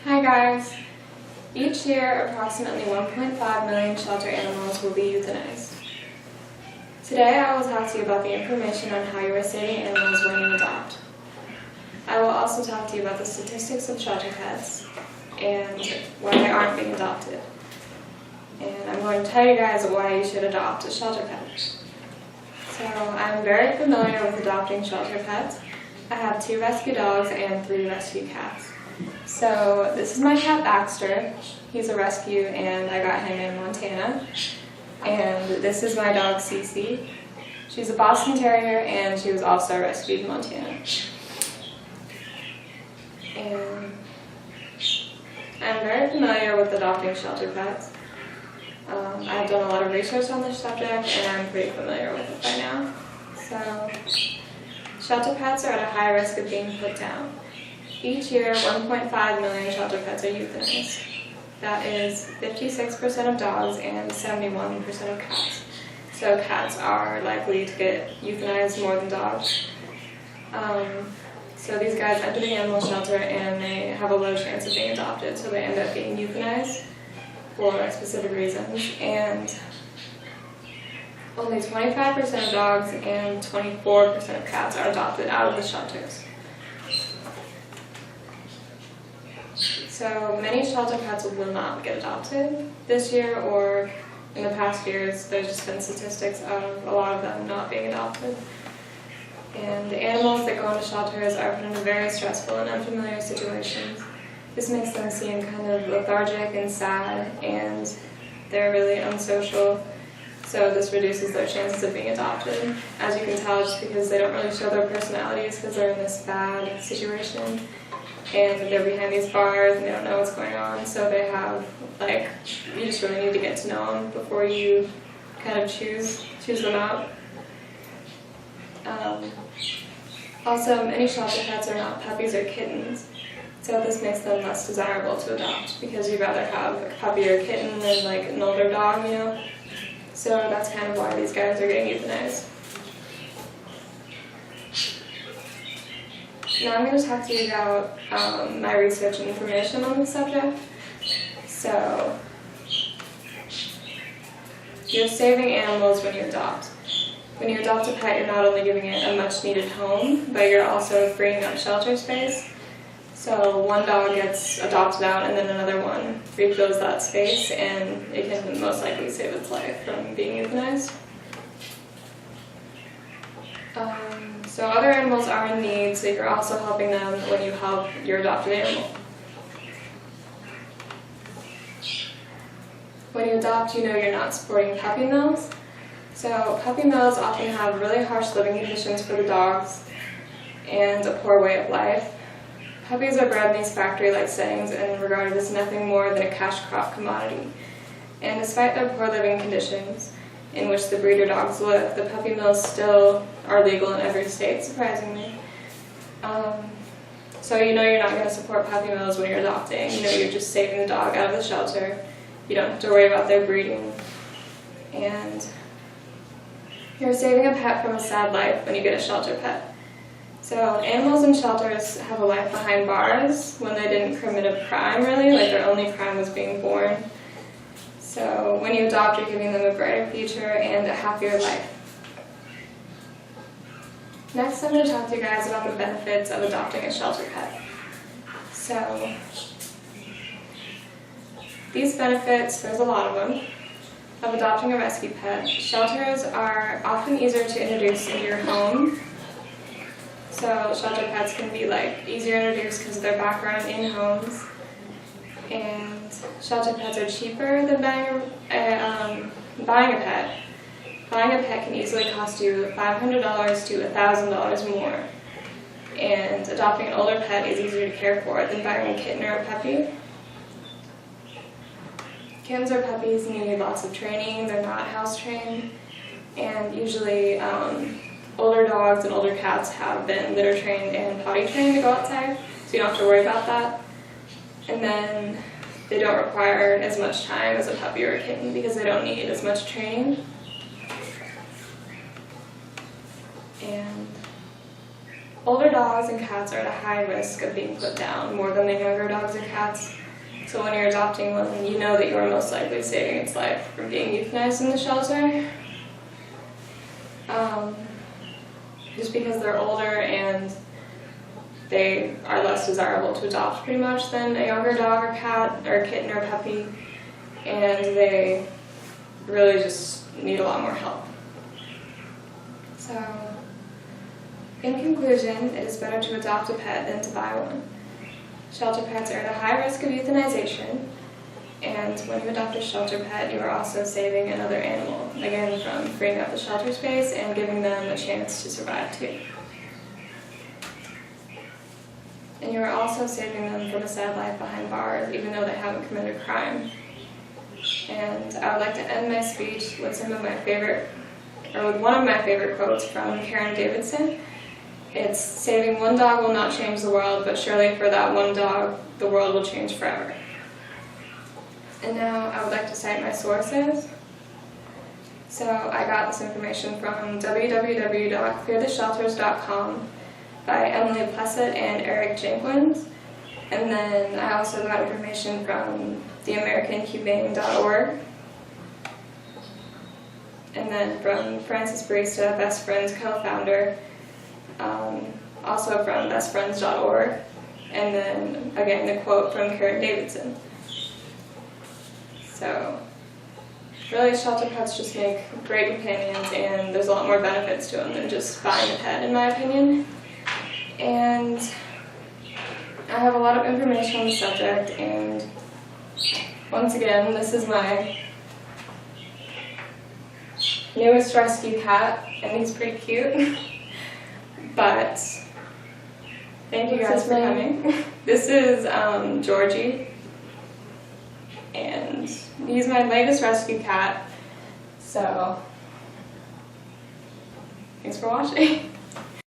Hi guys! Each year, approximately 1.5 million shelter animals will be euthanized. Today, I will talk to you about the information on how you are saving animals when you adopt. I will also talk to you about the statistics of shelter pets and why they aren't being adopted. And I'm going to tell you guys why you should adopt a shelter pet. So, I'm very familiar with adopting shelter pets. I have 2 rescue dogs and 3 rescue cats. So this is my cat Baxter. He's a rescue and I got him in Montana. And this is my dog Cece. She's a Boston Terrier and she was also rescued in Montana. And I'm very familiar with adopting shelter pets. I've done a lot of research on this subject and I'm pretty familiar with it by now. So, shelter pets are at a high risk of being put down. Each year, 1.5 million shelter pets are euthanized. That is 56% of dogs and 71% of cats. So cats are likely to get euthanized more than dogs. So these guys enter the animal shelter and they have a low chance of being adopted, so they end up being euthanized for specific reasons. And only 25% of dogs and 24% of cats are adopted out of the shelters. So many shelter pets will not get adopted this year, or in the past years there's just been statistics of a lot of them not being adopted. And the animals that go into shelters are put into very stressful and unfamiliar situations. This makes them seem kind of lethargic and sad, and they're really unsocial. So this reduces their chances of being adopted. As you can tell, just because they don't really show their personalities because they're in this bad situation. And they're behind these bars and they don't know what's going on, so they have, you just really need to get to know them before you kind of choose them out. Also, many shelter pets are not puppies or kittens, so this makes them less desirable to adopt because you'd rather have a puppy or a kitten than an older dog, you know? So that's kind of why these guys are getting euthanized. Now I'm going to talk to you about my research and information on the subject. So, you're saving animals when you adopt. When you adopt a pet, you're not only giving it a much needed home, but you're also freeing up shelter space. So one dog gets adopted out and then another one refills that space, and it can most likely save its life from being euthanized. So other animals are in need, so you're also helping them when you help your adopted animal. When you adopt, you know you're not supporting puppy mills. So puppy mills often have really harsh living conditions for the dogs and a poor way of life. Puppies are bred in these factory-like settings and regarded as nothing more than a cash crop commodity. And despite their poor living conditions, in which the breeder dogs live, the puppy mills still are legal in every state, surprisingly. So you know you're not going to support puppy mills when you're adopting. You know you're just saving the dog out of the shelter. You don't have to worry about their breeding. And you're saving a pet from a sad life when you get a shelter pet. So animals in shelters have a life behind bars when they didn't commit a crime, really, their only crime was being born. So when you adopt, you're giving them a brighter future and a happier life. Next, I'm going to talk to you guys about the benefits of adopting a shelter pet. So, these benefits, there's a lot of them, of adopting a rescue pet. Shelters are often easier to introduce into your home. So shelter pets can be easier to introduce because of their background in homes. And shelter pets are cheaper than buying a pet. Buying a pet can easily cost you $500 to $1,000 more. And adopting an older pet is easier to care for than buying a kitten or a puppy. Kittens or puppies need lots of training, they're not house trained. And usually older dogs and older cats have been litter trained and potty trained to go outside, so you don't have to worry about that. And then they don't require as much time as a puppy or a kitten because they don't need as much training. And Older dogs and cats are at a high risk of being put down more than the younger dogs or cats. So when you're adopting one, you know that you are most likely saving its life from being euthanized in the shelter. Just because they're older and they are less desirable to adopt pretty much than a younger dog or cat or kitten or puppy, and they really just need a lot more help. So, in conclusion, it is better to adopt a pet than to buy one. Shelter pets are at a high risk of euthanization, and when you adopt a shelter pet, you are also saving another animal, again from freeing up the shelter space and giving them a chance to survive too. And you are also saving them from a sad life behind bars, even though they haven't committed a crime. And I would like to end my speech with with one of my favorite quotes from Karen Davidson. It's, "Saving one dog will not change the world, but surely for that one dog, the world will change forever." And now I would like to cite my sources. So I got this information from www.feartheshelters.com by Emily Plessett and Eric Jenkins. And then I also got information from theamericanhumane.org. And then from Francis Barista, Best Friends co-founder, also from bestfriends.org. And then again the quote from Karen Davidson. So really, shelter pets just make great companions, and there's a lot more benefits to them than just buying a pet, in my opinion. And I have a lot of information on the subject, and once again, this is my newest rescue cat, and he's pretty cute. But thank you guys for coming. This is Georgie, and he's my latest rescue cat, so thanks for watching.